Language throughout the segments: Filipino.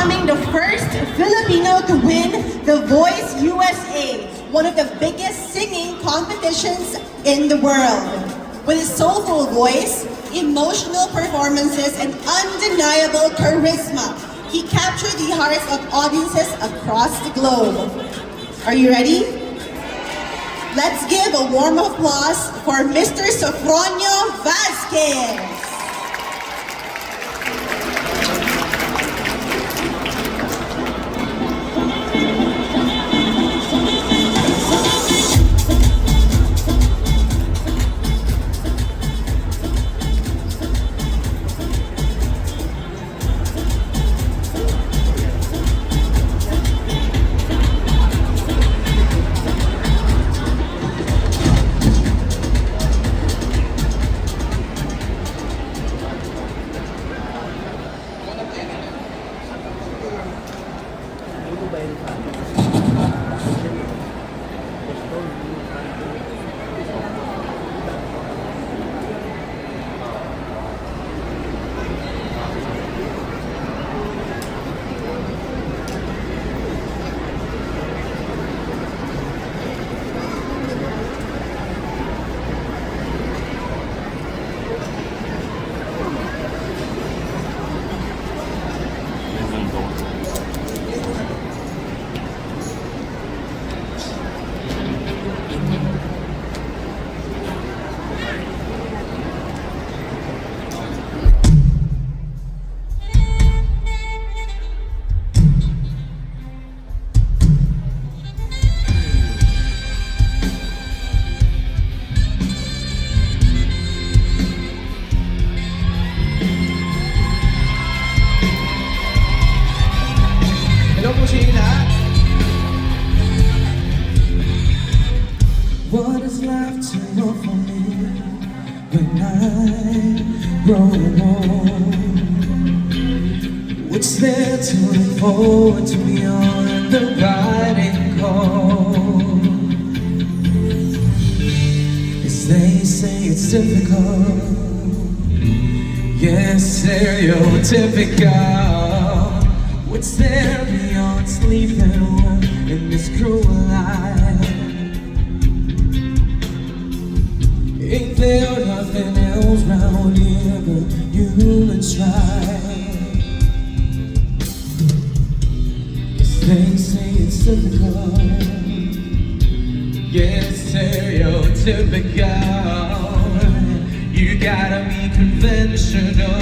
becoming the first Filipino to win The Voice USA, one of the biggest singing competitions in the world. With his soulful voice, emotional performances, and undeniable charisma, he captured the hearts of audiences across the globe. Are you ready? Let's give a warm applause for Mr. Sofronio Vasquez. What is left to know for me when I grow old? What's there to look forward to beyond the riding call? As they say it's difficult, yes, stereotypical. What's there beyond sleeping in this cruel life? Ain't there nothing else round here but human strife? Yes, they say it's typical, yes, stereotypical. You gotta be conventional,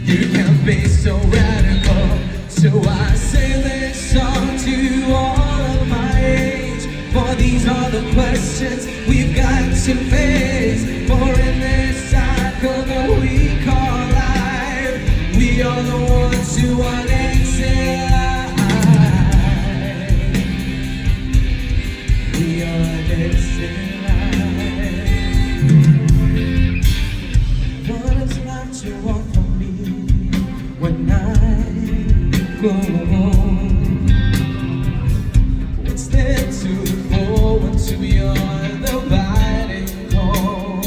you can't be so radical. So I sing this song to all of my age, for these are the questions we've got to face. For in this cycle that we call life, we are the ones who want exit life. We are exit life. What is left to want from me when I go home? What's there to look forward to beyond the riding call?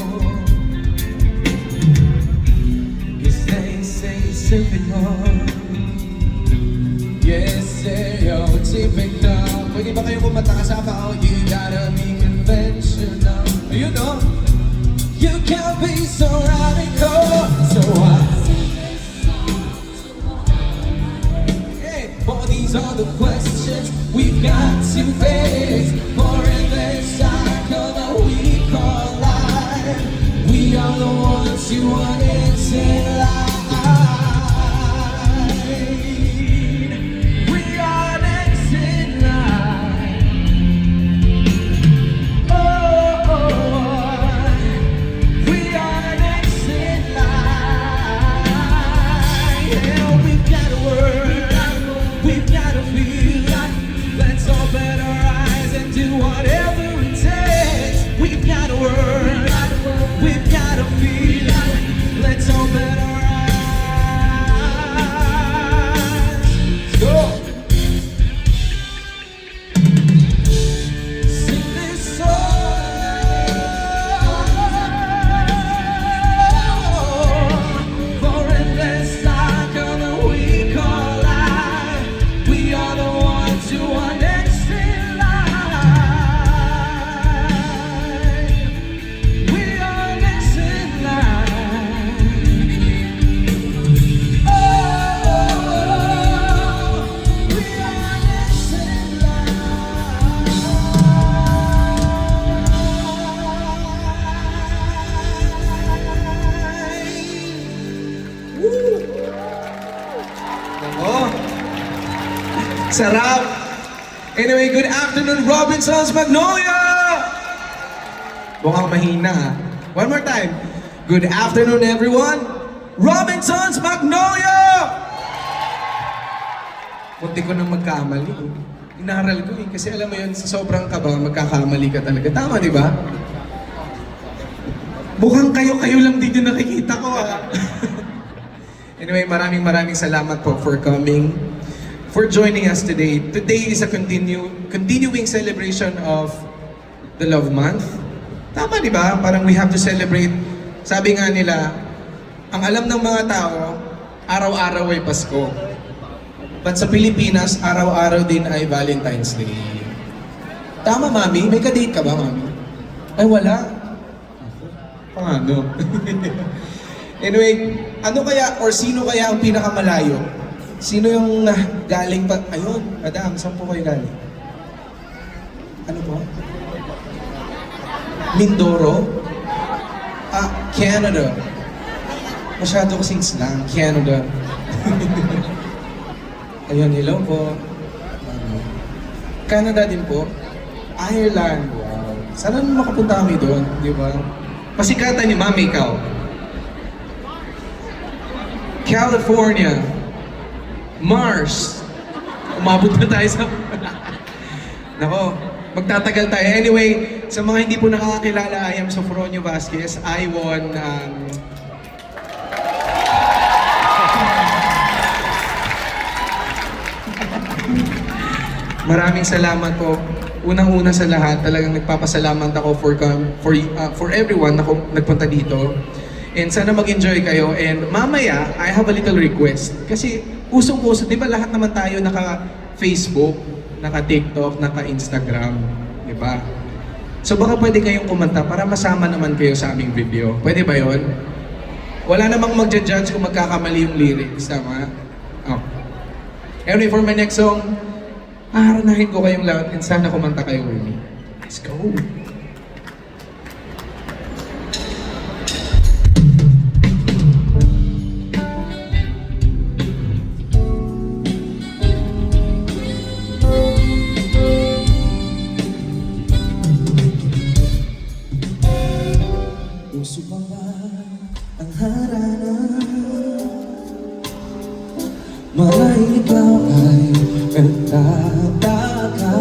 Yes, they say it's typical, yes, stereotypical. Pwede ba kayo kumanta kasama? You gotta be conventional. You know, you can't be so radical. So for these are the questions we've got to face. For in this cycle that we call life, we are the ones who want it to life. We are next in line. Oh, we are next in line. Yeah, we've got to work, we've got to feel. Let's open our eyes and do whatever it takes. We've got to work, we've got to feel. Let's open our Sarap! Anyway, good afternoon, Robinsons Magnolia! Mukhang mahina ha. One more time. Good afternoon, everyone. Robinsons Magnolia! Munti ko nang magkamali. Inaral ko kasi alam mo yun, sa sobrang kaba, magkakamali ka talaga. Tama, di ba? Mukhang kayo lang din yung nakikita ko ha. Anyway, maraming salamat po for coming, for joining us today. Today is a continuing celebration of the Love Month. Tama, di ba? Parang we have to celebrate. Sabi nga nila, ang alam ng mga tao, araw-araw ay Pasko. But sa Pilipinas, araw-araw din ay Valentine's Day. Tama, Mami? May ka-date ka ba, Mami? Ay, wala. Paano? Anyway, ano kaya or sino kaya ang pinakamalayo? Sino yung galing pa? Ayun, madam, saan po kayo galing? Ano po? Mindoro? Canada. Masyado kasing slang, Canada. Ayun, hello po. Canada din po. Ireland, wow. Sana makapunta kami doon, di ba? Pasikatan ni Mami, ikaw. California. Mars. Umabot na tayo sa... Nako, magtatagal tayo. Anyway, sa mga hindi po nakakakilala, I am Sofronio Vasquez. I won... Maraming salamat po. Unang-una sa lahat, talagang nagpapasalamat ako for everyone na nagpunta dito. And sana mag-enjoy kayo. And mamaya, I have a little request. Kasi usong-uso, di ba lahat naman tayo naka-Facebook, naka-TikTok, naka-Instagram, di ba? So baka pwede kayong kumanta para masama naman kayo sa aming video. Pwede ba yon? Wala namang magja-judge kung magkakamali yung lyrics, tama? Oh. Anyway, for my next song, aharanahin ko kayong lahat and sana kumanta kayo with me. Let's go! Puso pa ba ang harana? Maray ikaw ay nagtataka.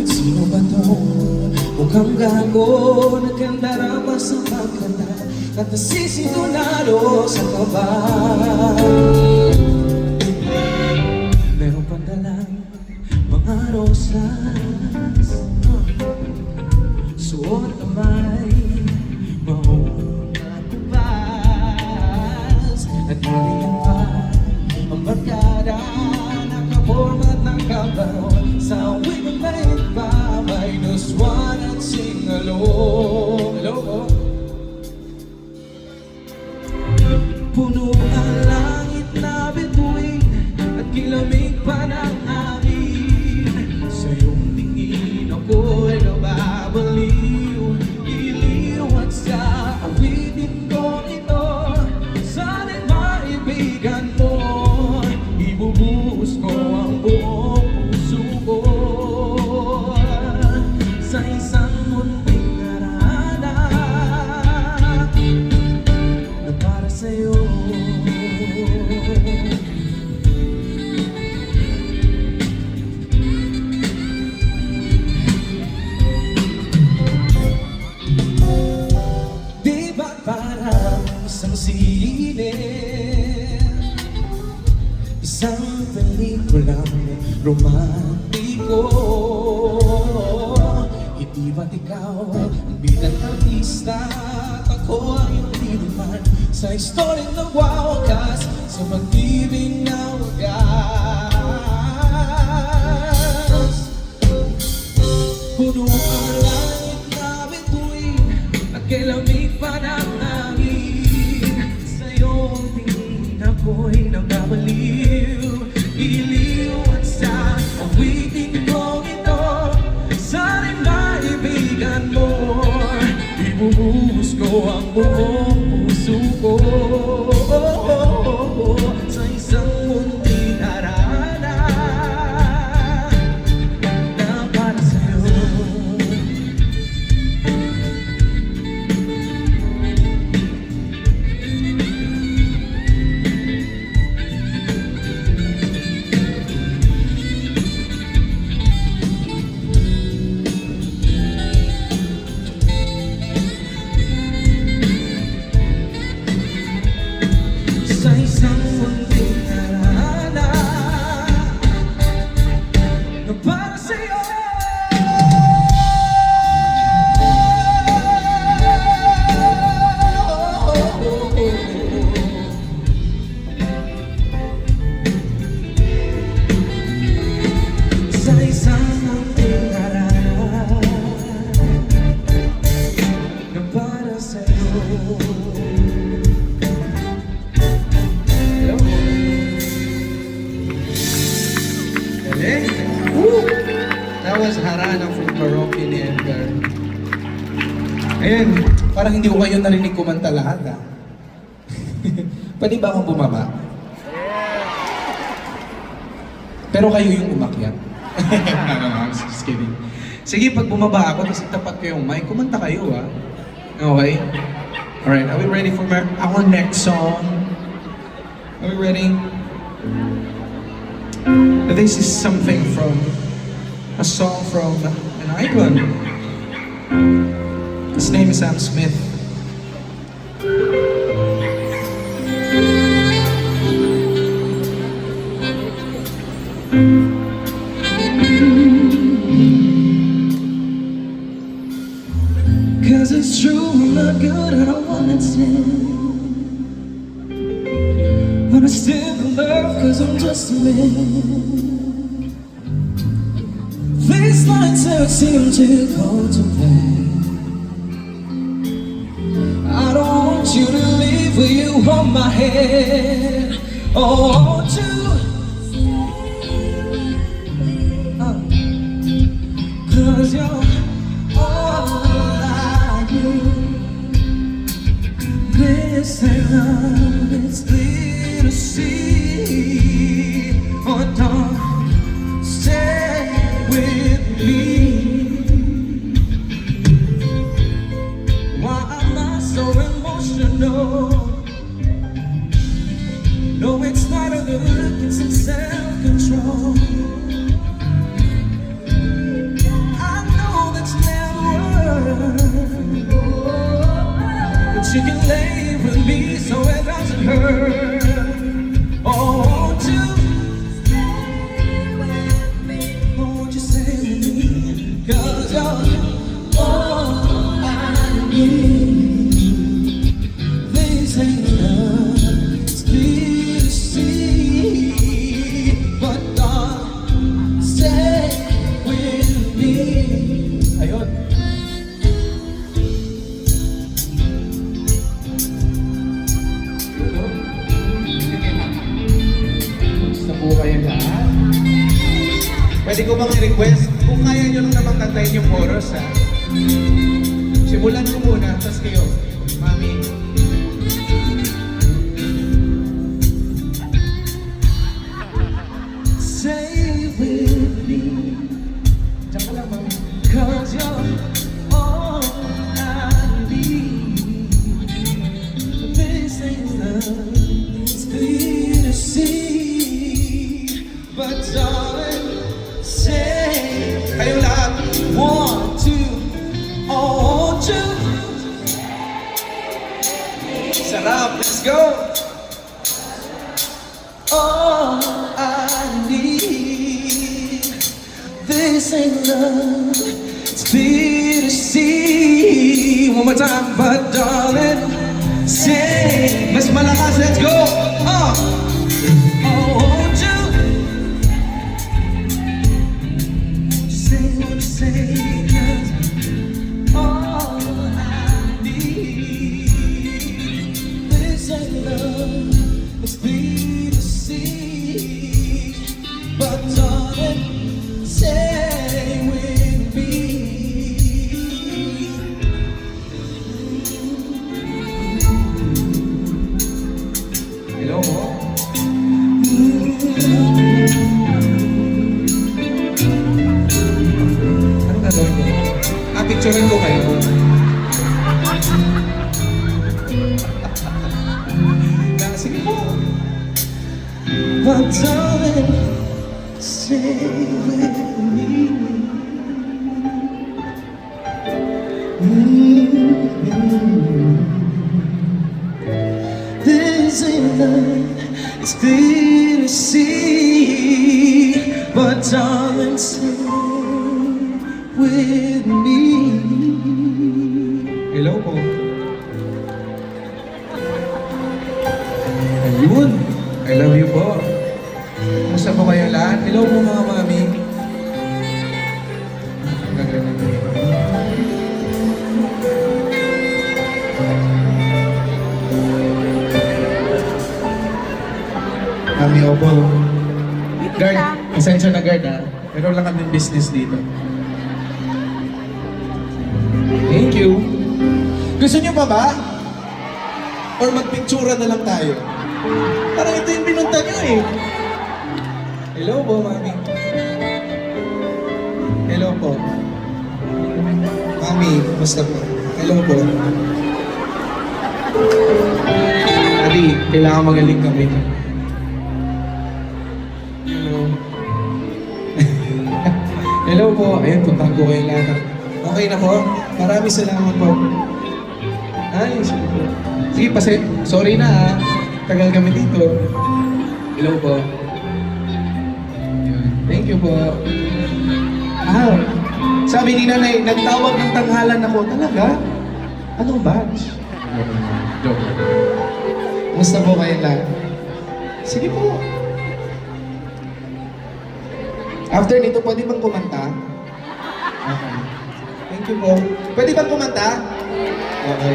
Sino ba itong mukhang gago? Nagkandarama sa pagkanta at nasisintunado sa kaba. Meron pang dalang mga rosas, suot kamay, mahong matubas, at niliyan pa ang barkada, nakapormat ng kabaw. Sa wikang bait pa, minus one at sing along. Hello po. Puno ang langit na bituin at kilamig pa ng hangin. Sa iyong tingin ako'y nababaliw, iliw at sa awitin ko ito. Sana'y maibigan mo, ibubuhos ko ang buong puso ko sa isang munting harana na para sa'yo. Di ba parang isang sine, isang pelikulang romantiko? Hindi ba't ikaw ang bidang artista at ako ang iyong tiniman sa istoryang nagwawakas sa pag-ibig na wagas? Puno ang langit na bituin at kilamig pa ng hangin. Sa iyong tingin ako'y nagkabaliw, iliw at sa awitin ko ito. Sana'y maibigan mo, ibubuhos ko ang buong puso ko sa isang munting harana Mars, Harana from Karaoke ni Edgar. Ayun, parang hindi ko kayo narinig kumanta lahat ah. Pwede ba akong bumaba? Pero kayo yung umakyat. No, I'm just kidding. Sige, pag bumaba ako, tapos itapat ko yung mic, kumanta kayo ah. Okay? Alright, are we ready for our next song? Are we ready? This is something from a song from an icon. His name is Sam Smith. Cause it's true, I'm not good, I don't wanna tell. But I still love, cause I'm just a man. These nights don't seem to go to plan. I don't want you to leave with you on my head. Oh, I want you. Cause you're all I need. This ain't love, it's clear to see. Oh, don't stay with me. Why am I so emotional? No, it's not a good look, it's some self-control. I know that's never worked, but you can lay with me so it doesn't hurt. Oh, won't you? Won't you stay with me? Cause you're all I need. This ain't love, it's clear to see. But darling, stay with me. Ayun. Gusto po kayo lahat? Pwede ko bang i-request? Kung kaya nyo lang naman kantayin yung chorus ha. Simulan ko muna, tapos kayo. Mami. Stay with me. Diyan ka lang, mami. Cause you're all I need. This ain't love, it's clear to see. But darling, say, kayo lahat, 1, 2, oh, 2. Sarap, let's go! All I need, this ain't love, it's clear to see. One more time, but darling, say, mas malakas, let's go! Oh, won't you? Won't you say, 'cause all I need, this ain't love, it's clear to see. But darling, stay with me. Hello mo? Anong gagawin ko? Picturean ko kayo. Sige po. But darling, stay with me. This ain't love, it's clear to see. But darling, stay with me. Hello po. Ayun. I love you po. Kumusta po kayo lahat? Hello po mga mami. Mami, opo. Guard, essential na guard ha. Meron lang kami business dito. Gusto niyo pa ba? Or magpictura na lang tayo? Parang ito yung pinunta niyo eh. Hello po, Mami. Hello po. Mami, kumusta po? Hello po. Adi, kailangan magaling kami. Hello. Hello po. Ayun, puntahan ko kayo lahat. Okay na po? Maraming salamat po. Ay, sige po. Sige, sorry na ha. Tagal kami dito. Hello po. Yun. Thank you po. Ah, sabi ni nanay, nagtawag ng tanghalan ako. Talaga? Anong badge? Joke. Kumusta po kayo lahat? Sige po. After nito, pwede bang kumanta? Okay. Thank you po. Pwede bang kumanta? Okay.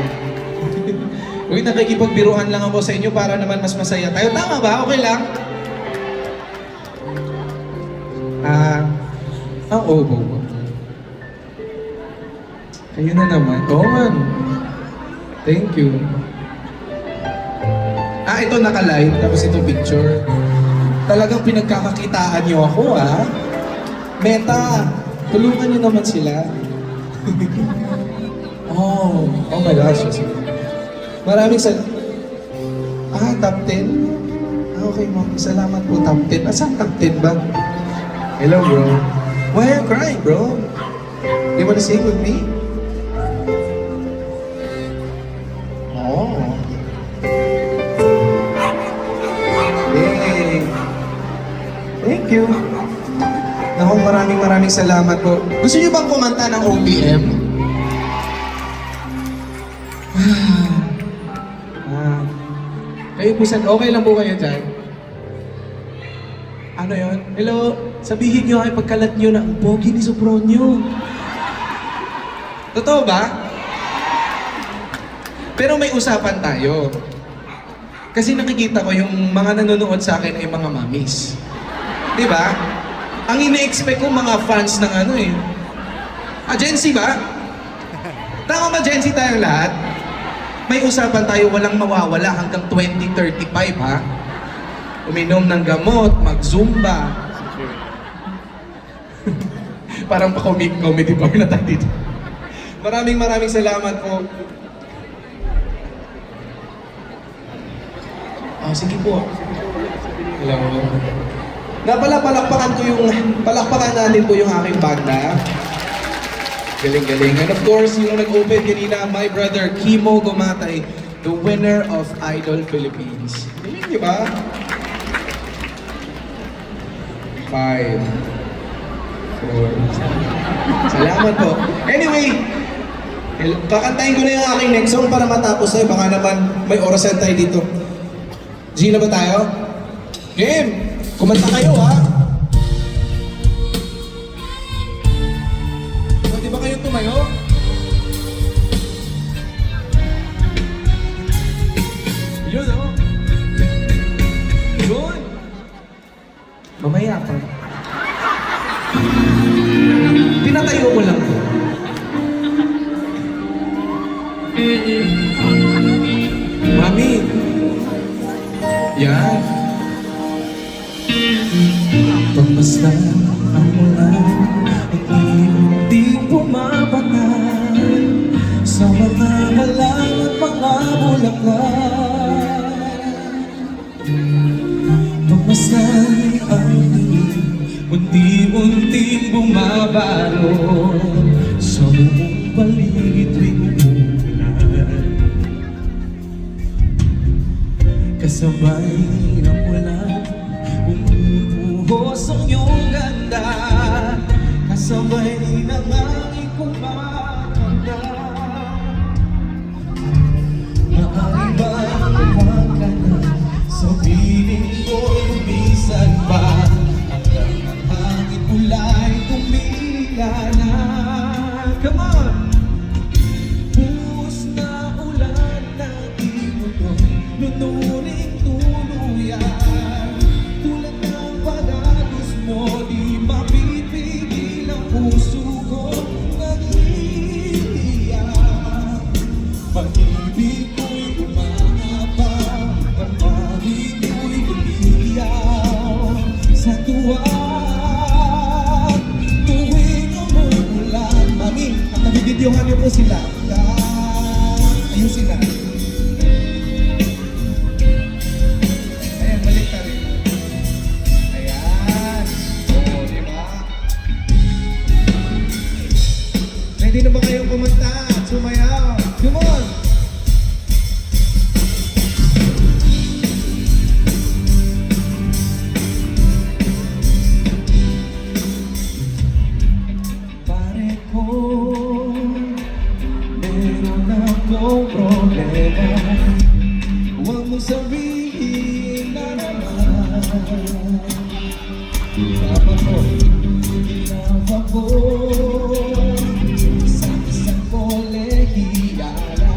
Uy, nakikipagbiruan lang ako sa inyo para naman mas masaya tayo. Tama ba? Okay lang? Oo. Kayo na naman. Oo man. Thank you. Ito naka-live, tapos ito picture. Talagang pinagkakakitaan niyo ako, Meta, tulungan niyo naman sila. Oh my gosh. Maraming top 10? Okay, ma'am. Salamat po, top 10. Saan top 10 ba? Hello, bro. Why are you crying, bro? You wanna sing with me? Oh. Hey. Thank you. Naku, maraming salamat po. Gusto niyo bang kumanta ng OPM? Kayo po, okay lang po kayo dyan? Ano yon? Hello? Sabihin niyo ay pagkalat niyo na ang pogi ni Sopronio. Totoo ba? Pero may usapan tayo. Kasi nakikita ko yung mga nanonood sa akin ay mga mamis. Di ba? Ang ine-expect ko mga fans ng Gen Z ba? Tama ba Gen Z tayong lahat? May usapan tayo, walang mawawala hanggang 2035, ha? Uminom ng gamot, mag-zumba. Parang pa-comedy bar na tayo dito. Maraming salamat po. Sige po. Hello. Palakpakan natin po yung aking banda. Galing. And of course, yung nag-open kanina, my brother, Kimo Gumatay, the winner of Idol Philippines. Galing, di ba? 5, 4. Salamat po. Anyway, kakantahin ko na yung aking next song para matapos tayo. Baka naman may orasan tayo dito. G na ba tayo? Game! Kumanta kayo, ha? Pwede ba kayong tumayo? Yun, oh. Yun. Mamaya pa. Tinatayo mo lang po. Mami. Yan. Pagmasdan ang ulan, hindi pumapatal sa mga halang at mga bulaklak. Pagmasdan ang dilim, unti-unting bumabalo sa buong paligid tuwing umulan. Kasabay ng ulan, umuuhos ang iyong ganda. Kasabay ng aking kumakanta. Maaari ba huwag ka na sa piling ko'y lumisan pa hanggang ang hangin ula'y tumila na. Ginawa ko sa isang kolehiyala,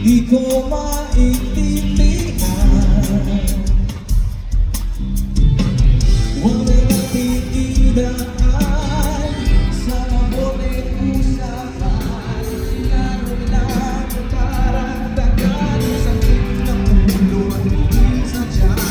di ko maintindihan. Wala nating idaan sa mabuting usapan, lalo lang ang karagdagan, sakit ng ulo at hindi sa tiyan.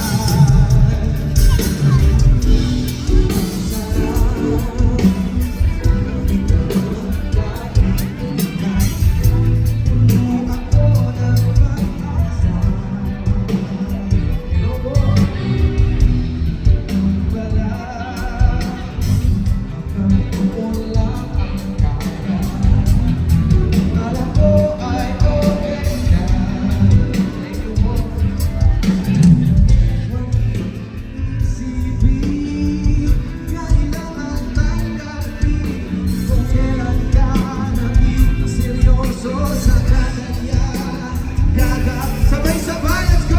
Sabay-sabay, let's go!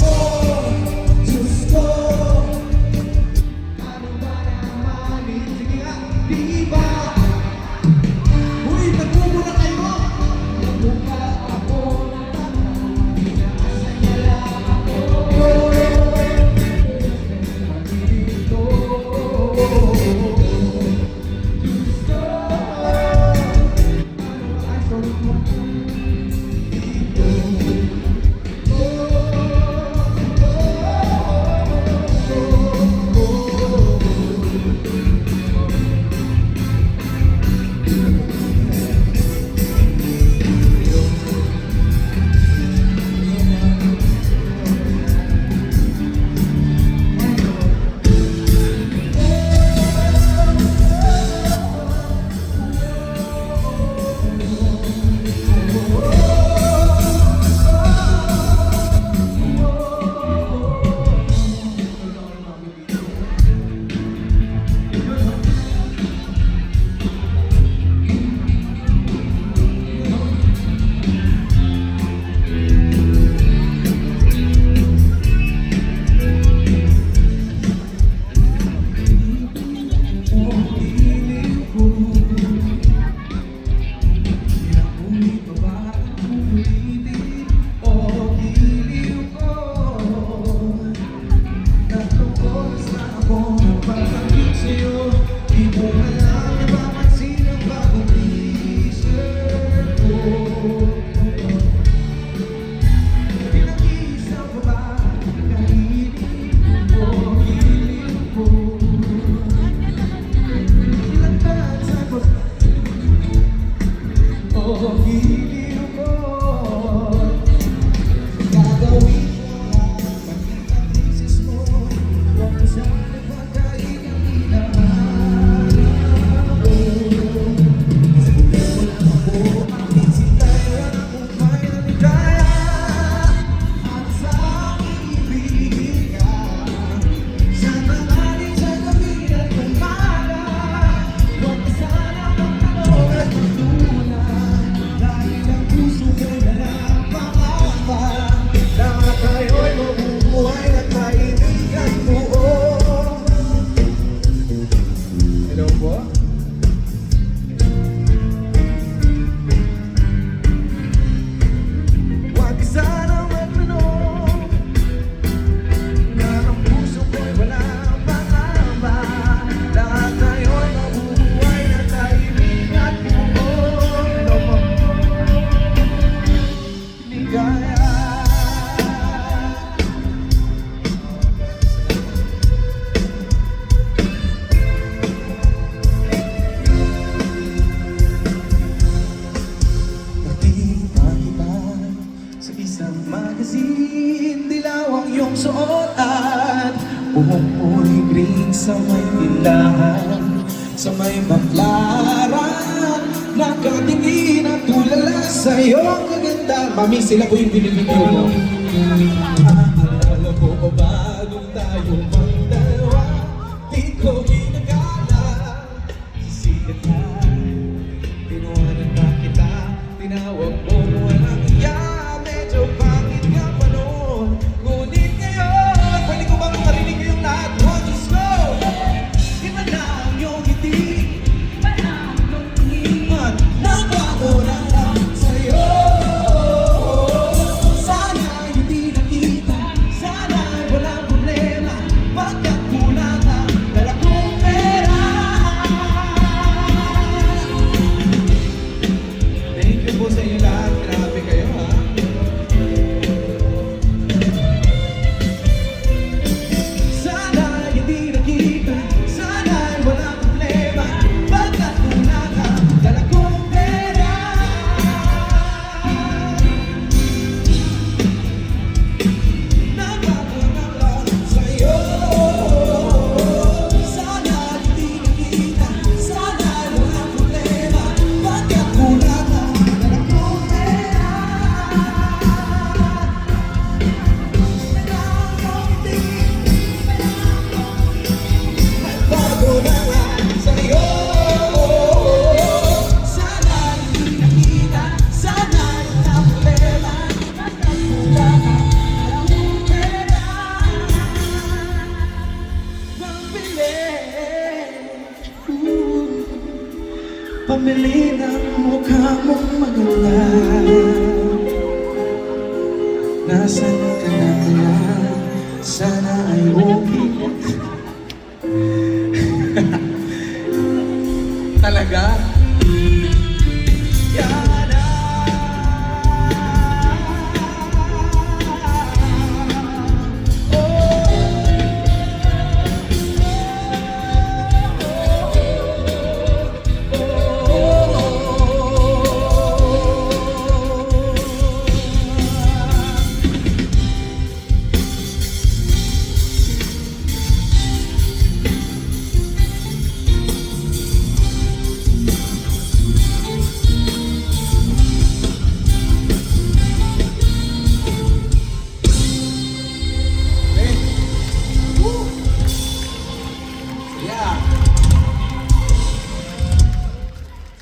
Oh, Diyos ko, ano ba naman? Sige nga, di ba? Uy, nagbubo na kayo! Nagbuka ako ng tanong, pinakasaya lang ako. Magdito, Diyos ko, ano ba ang sorry mo? Umuuling green sa may tindahan, sa may baklaran, nakatingin at tulala sa'yo ang kaganda. Mami, sila ko yung binibigyo mo. Aalala mo ba bagong tayo magdalawa, di ko ginagala. Sisigat na, tinuwanan na kita, tinawag mo walang iya. Medyo pangit nga pa noon, ngunit ngayon Bumili ng mukha mong maganda. Nasaan ka na kaya? Sana ay okay. Talaga? Yana.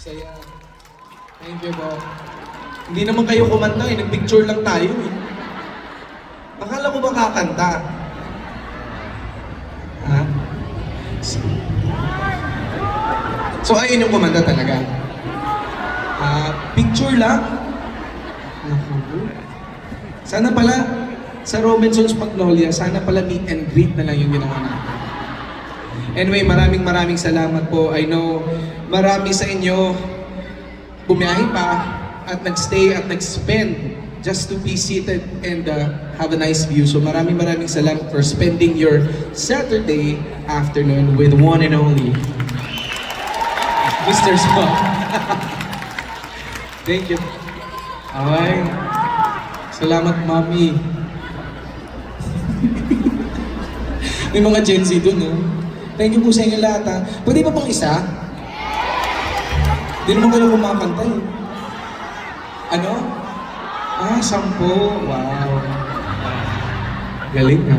Saya. Thank you po. Hindi naman kayo kumanta eh, nag-picture lang tayo eh. Akala mo ba kakanta? Ha? So ayun yung kumanta talaga? Picture lang? Naku. Sana pala, sa Robinson's Magnolia, sana pala meet and greet na lang yung ginawa natin. Anyway, maraming salamat po. I know marami sa inyo bumiyahe pa at nagstay at nag-spend just to be seated and have a nice view. So maraming salamat for spending your Saturday afternoon with one and only Mr. Spot. Thank you. Okay. Salamat, Mami. May mga Gen Z dun, no? Thank you po sa inyo lahat, ha? Pwede ba pang isa? Hindi naman kayo kumakanta, eh. Ano? 10. Wow. Galing, ha?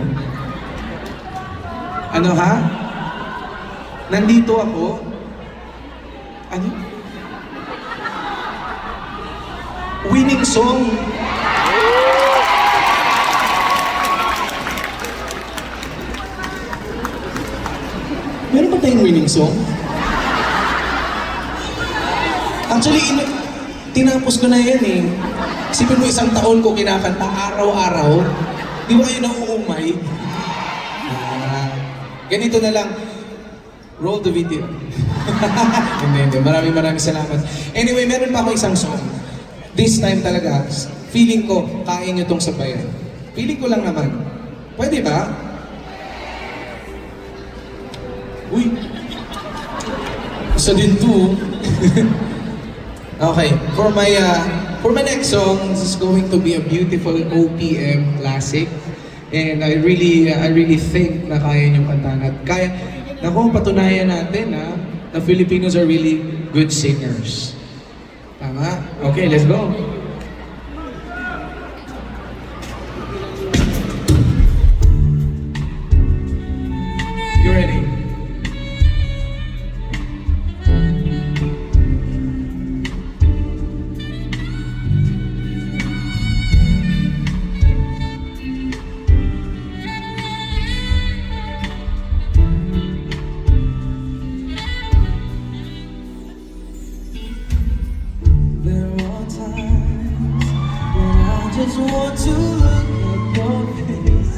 Ano, ha? Nandito ako? Ano? Winning song. Meron ba tayong winning song? Actually, tinapos ko na yan eh. Isipin mo 1 taon ko kinakanta araw-araw. Di ba kayo nauumay? Ganito na lang. Roll the video. Hindi. Maraming salamat. Anyway, meron pa ako isang song. This time talaga, feeling ko, kaya nyo tong sabayan. Feeling ko lang naman. Pwede ba? Uy! Isa din to. Okay, for my next song, this is going to be a beautiful OPM classic. And I really think na kaya niyong kantahan. At kaya, naku, patunayan natin na Filipinos are really good singers. Tama? Okay, let's go. You ready? Just want to look at your face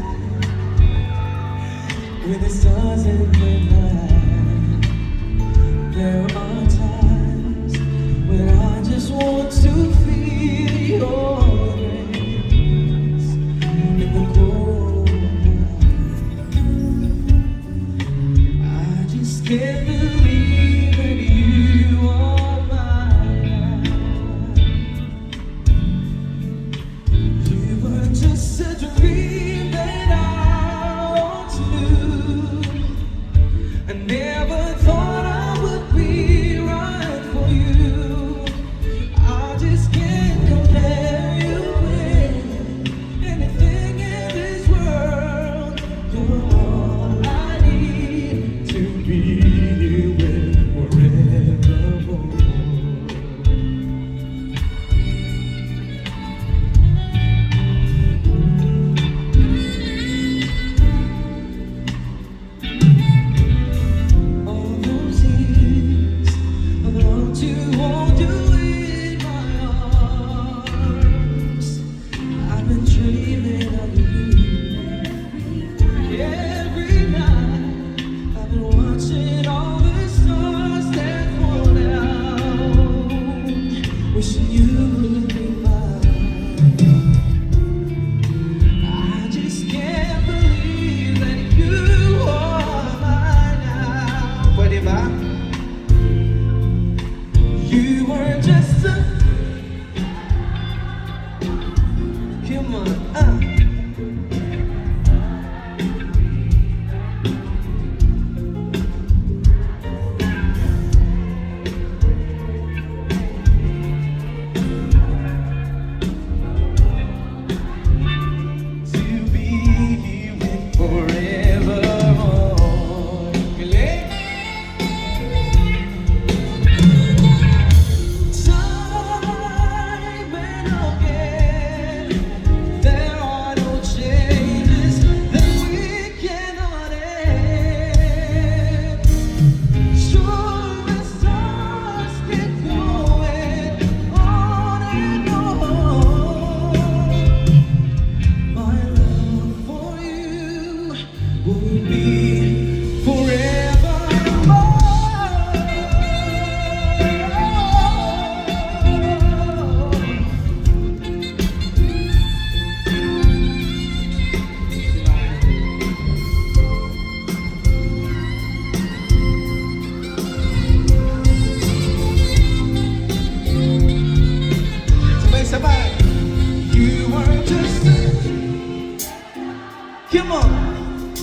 with the stars in the night. There are times when I just want to feel your embrace in the cold night. I just can't believe that you are mine. Just a dream that I want to do.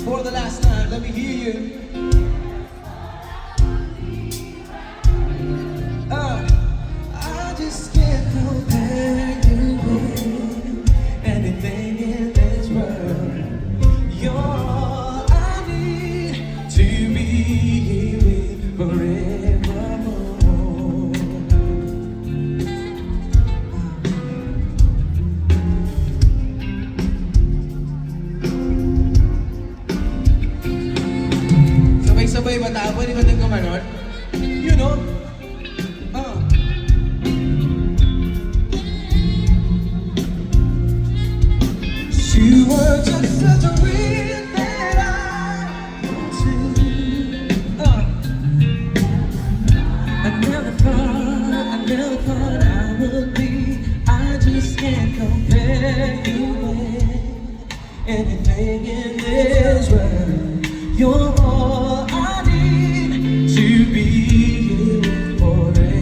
For the last time, let me hear you. I just can't compare you with anything in this world. You're all I need to be here with forevermore. Sabay-sabay matawa, di ba nang gumanon? You know? You were just such a real that I wanted. I never thought I would be. I just can't compare you with anything in this world. You're all I need to be here forevermore.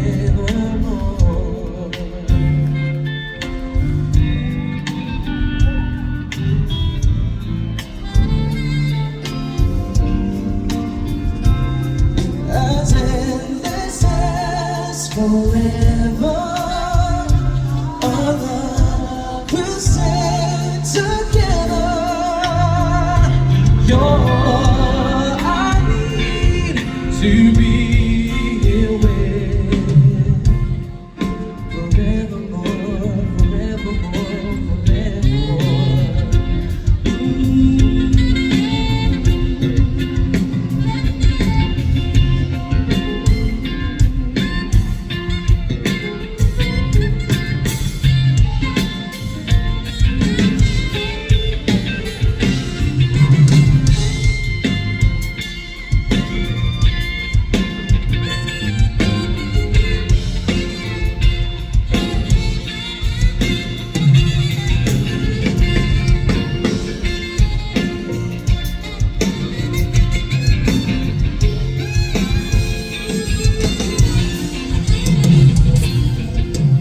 As endless as forever, our love will stay together. You're all I need to be here with forevermore, forevermore, forevermore.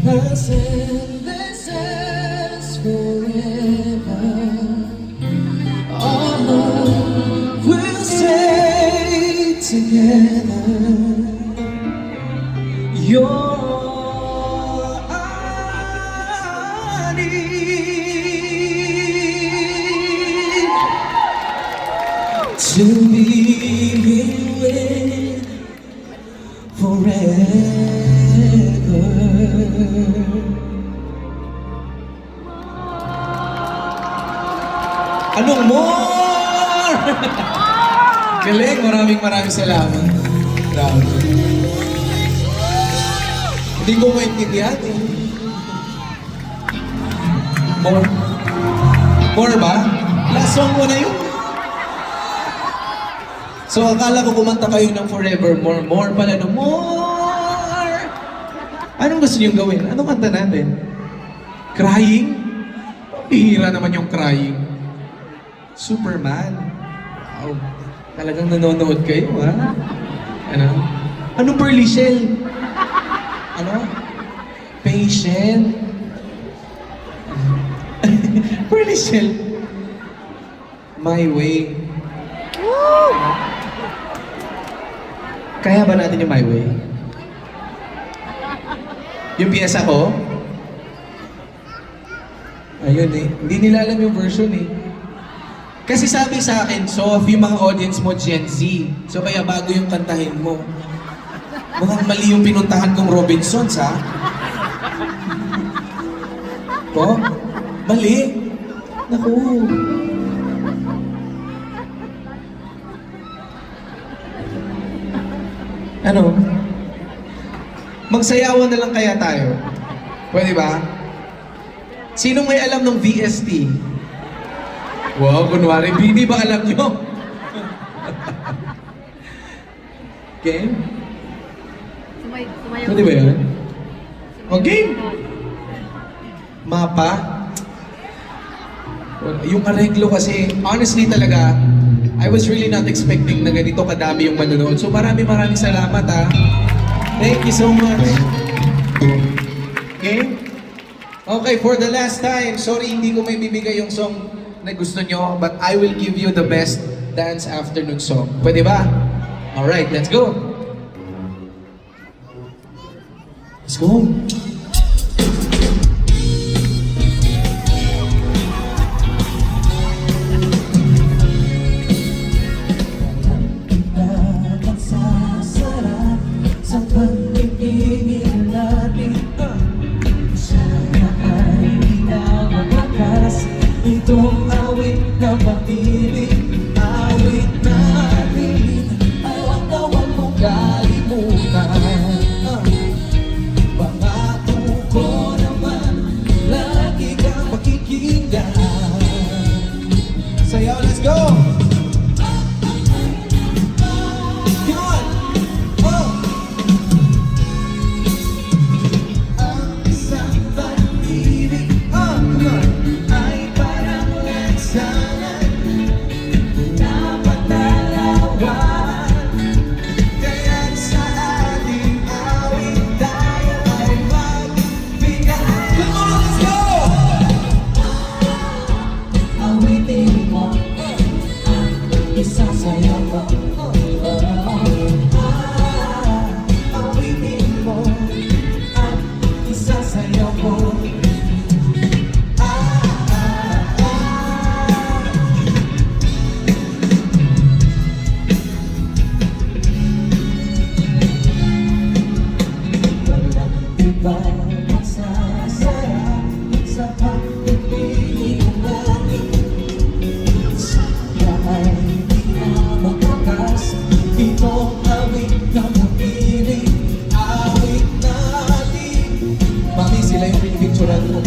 As endless as forever, our love will stay together. You're all I need to be here with forever. Anong more? Galing, maraming salamat. Grabe. Hindi ko maintindihan eh. More? More ba? Last song mo na yun. So akala ko kumanta kayo ng Forevermore. More pala no more! Anong gusto niyong gawin? Anong kanta natin? Crying? Pihira naman yung crying. Superman. Wow. Talagang nanonood kayo, ha? Ano? Ano Pearly Shell? Ano? Patient? Pearly Shell? My Way. Kaya ba natin yung My Way? Yung piyesa ko? Ayun eh. Hindi nila alam yung version eh. Kasi sabi sa akin, Sof, yung mga audience mo Gen Z. So kaya bago yung kantahin mo. Mukhang mali yung pinuntahan kong Robinsons, ha? Po? Mali? Naku. Ano? Magsayawan na lang kaya tayo? Pwede ba? Sino may alam ng VST? Wow, kunwari, hindi ba alam nyo? Okay? Pwede ba yun? Okay. Mapa? Yung areglo kasi, honestly talaga, I was really not expecting na ganito kadami yung manonood. So maraming salamat ha. Thank you so much. Okay? Okay, for the last time, sorry hindi ko may bibigay yung song na gusto nyo, but I will give you the best dance afternoon song. Pwede ba? Alright, let's go! Let's go! Nagsasarap sa pagpipigil natin. Sana ay di na mabakas itong awit na pag-ibig. Awit natin ay wag na wag mong kalimutan. Pangako ko naman, lagi kang makikinggan. Sayaw, let's go! Come on! Oh! Ang isang pag-ibig, Come on! ay parang lansangan, dapat dalawan. Kaya't sa ating awit tayo ay magbigay. Come on, let's go! Awitin mo, isasayaw mo. Awitin mo, at isasayaw mo. Diba masasarap sa pagpipili natin? Sana ay di na magwakas itong awit na pag-ibig. Awit natin. Mami, sila yung pinipicturan ko.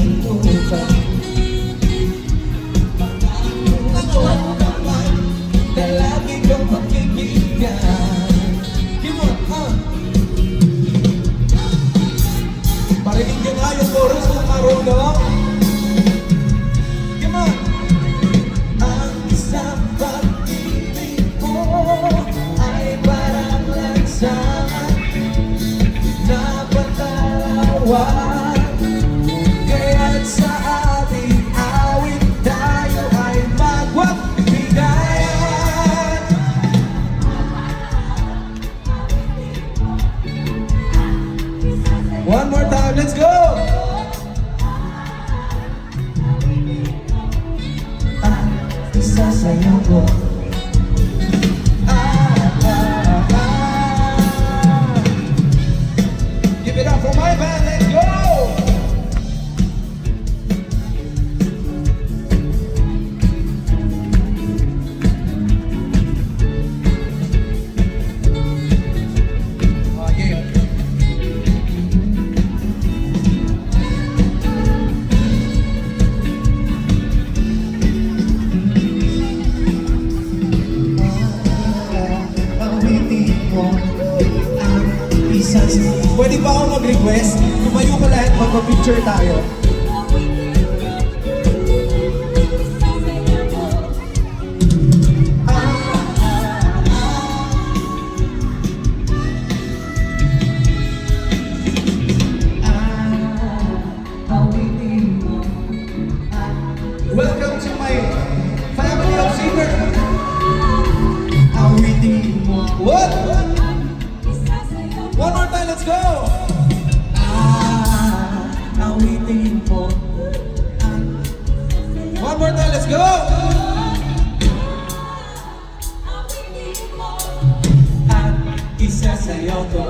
Ako naman na lagi kang makikinggan. Come on, Parinig nyo nga yung chorus ng Marunong. Come on! Ang isang pag-ibig mo ay parang lansangan, dapat dalawan. Kaya't sa ating awit tayo ay magwagbigayan. One more time, let's go! Isasayaw ko. Give it up for my band, let's go! Yeah. Awitin mo ang isasayaw. Pwede ba ako mag-request? Tumayo ko lahat, magpa-picture tayo. Awitin mo. Welcome to my family of singers. Awitin mo. What? One more time, let's go! Awitin mo. One more time, let's go! At isasayaw ko.